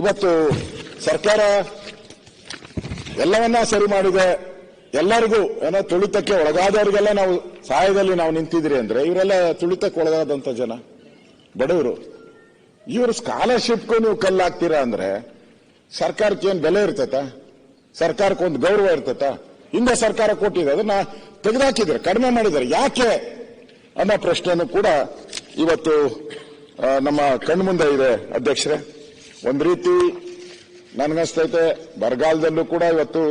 ಇವತ್ತು ಸರ್ಕಾರ ಎಲ್ಲವನ್ನ ಸರಿ ಮಾಡಿದೆ. ಎಲ್ಲರಿಗೂ ಏನೋ ತುಳಿತಕ್ಕೆ ಒಳಗಾದವರಿಗೆಲ್ಲ ನಾವು ಸಹಾಯದಲ್ಲಿ ನಾವು ನಿಂತಿದ್ರಿ ಅಂದ್ರೆ ಇವರೆಲ್ಲ ತುಳಿತಕ್ಕೆ ಒಳಗಾದಂತ ಜನ ಬಡವರು. ಇವರು ಸ್ಕಾಲರ್ಶಿಪ್ಗೂ ನೀವು ಕಲ್ಲಾಗ್ತೀರಾ ಅಂದ್ರೆ ಸರ್ಕಾರಕ್ಕೆ ಏನ್ ಬೆಲೆ ಇರ್ತೈತ? ಸರ್ಕಾರಕ್ಕೆ ಒಂದು ಗೌರವ ಇರ್ತೈತ? ಹಿಂದೆ ಸರ್ಕಾರ ಕೊಟ್ಟಿದೆ, ಅದನ್ನ ತೆಗೆದುಹಾಕಿದ್ರೆ, ಕಡಿಮೆ ಮಾಡಿದ್ದಾರೆ. ಯಾಕೆ ಅನ್ನೋ ಪ್ರಶ್ನೆಯನ್ನು ಕೂಡ ಇವತ್ತು ನಮ್ಮ ಕಣ್ಮುಂದೆ ಇದೆ ಅಧ್ಯಕ್ಷರೇ. ಒಂದ್ ರೀತಿ ನನಗನ್ಸ್ತೈತೆ ಬರಗಾಲದಲ್ಲೂ ಕೂಡ ಇವತ್ತು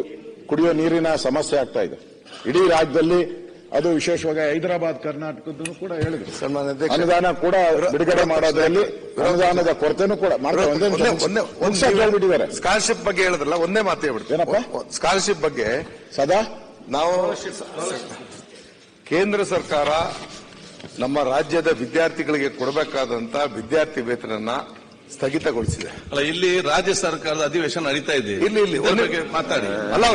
ಕುಡಿಯೋ ನೀರಿನ ಸಮಸ್ಯೆ ಆಗ್ತಾ ಇದೆ ಇಡೀ ರಾಜ್ಯದಲ್ಲಿ. ಅದು ವಿಶೇಷವಾಗಿ ಹೈದರಾಬಾದ್ ಕರ್ನಾಟಕದಲ್ಲೂ ಕೂಡ ಹೇಳಿದ್ರು ಅನುದಾನ ಕೂಡ ಬಿಡುಗಡೆ ಮಾಡೋದ್ರಲ್ಲಿ ಅನುದಾನದ ಕೊರತೆನೂ ಕೂಡ ಮಾಡ್ತಾರೆ. ಸ್ಕಾಲರ್ಶಿಪ್ ಬಗ್ಗೆ ಹೇಳಿದ್ರಲ್ಲ, ಒಂದೇ ಮಾತು ಹೇಳ್ಬಿಡ್ತೀವಿ. ಏನಪ್ಪ ಸ್ಕಾಲರ್ಶಿಪ್ ಬಗ್ಗೆ? ಸದಾ ನಾವು ಕೇಂದ್ರ ಸರ್ಕಾರ ನಮ್ಮ ರಾಜ್ಯದ ವಿದ್ಯಾರ್ಥಿಗಳಿಗೆ ಕೊಡಬೇಕಾದಂತ ವಿದ್ಯಾರ್ಥಿ ವೇತನ ಸ್ಥಗಿತಗೊಳಿಸಿದೆ. ಅಲ್ಲ, ಇಲ್ಲಿ ರಾಜ್ಯ ಸರ್ಕಾರದ ಅಧಿವೇಶನ ನಡೀತಾ ಇದೆ. ಇಲ್ಲಿ ಮಾತಾಡಿ, ಅಲ್ಲ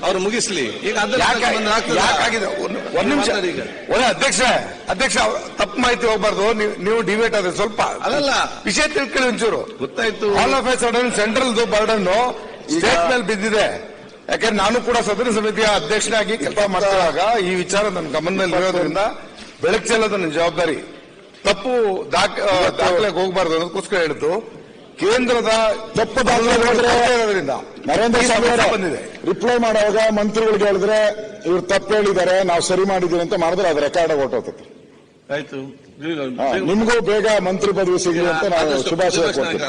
ಅವ್ರು ಮುಗಿಸ್ಲಿ. ಈಗ ಒಂದ್ ನಿಮಿಷ ಅಧ್ಯಕ್ಷ ತಪ್ಪು ಮಾಹಿತಿ ಹೋಗ್ಬಾರ್ದು. ನೀವು ಡಿಬೇಟ್ ಆದ್ರೆ ಸ್ವಲ್ಪ ಅಲ್ಲ ವಿಷಯ ತಿಳ್ಕೊಳ್ಳಿ ಒಂಚೂರು. ಗೊತ್ತಾಯ್ತು. All of A sudden central burden state ಮೇಲೆ ಬಿದ್ದಿದೆ. ಯಾಕಂದ್ರೆ ನಾನು ಕೂಡ ಸದನ ಸಮಿತಿಯ ಅಧ್ಯಕ್ಷನಾಗಿ ಕೆಲಸ ಮಾಡ್ತಿರುವಾಗ ಈ ವಿಚಾರ ನನ್ನ ಗಮನದಲ್ಲಿ ಇರೋದ್ರಿಂದ ಬೆಳಕು ಚೆಲ್ಲೋದು ನನ್ನ ಜವಾಬ್ದಾರಿ. ತಪ್ಪು ದಾಖಲೆಗೆ ಹೋಗಬಾರ್ದು ಅನ್ನೋದಕ್ಕೋಸ್ಕರ ಹೇಳಿದ್ದು. ಕೇಂದ್ರದ ತಪ್ಪು ದಾಖಲೆಗೋದ್ರಿಂದ ನರೇಂದ್ರ ಸ್ವಾಮಿ ಬಂದಿದೆ. ರಿಪ್ಲೈ ಮಾಡುವಾಗ ಮಂತ್ರಿಗಳಿಗೆ ಹೇಳಿದ್ರೆ ಇವ್ರು ತಪ್ಪು ಹೇಳಿದ್ದಾರೆ, ನಾವು ಸರಿ ಮಾಡಿದೀವಿ ಅಂತ ಮಾಡಿದ್ರೆ ಅದು ರೆಕಾರ್ಡ್ ಹೊರಟೋಗ್ತದೆ. ಆಯ್ತು, ನಿಮಗೂ ಬೇಗ ಮಂತ್ರಿ ಪದವಿ ಸಿಗಲಿ ಅಂತ ನಾವು ಶುಭಾಶಯ ಕೊಡ್ತೀವಿ.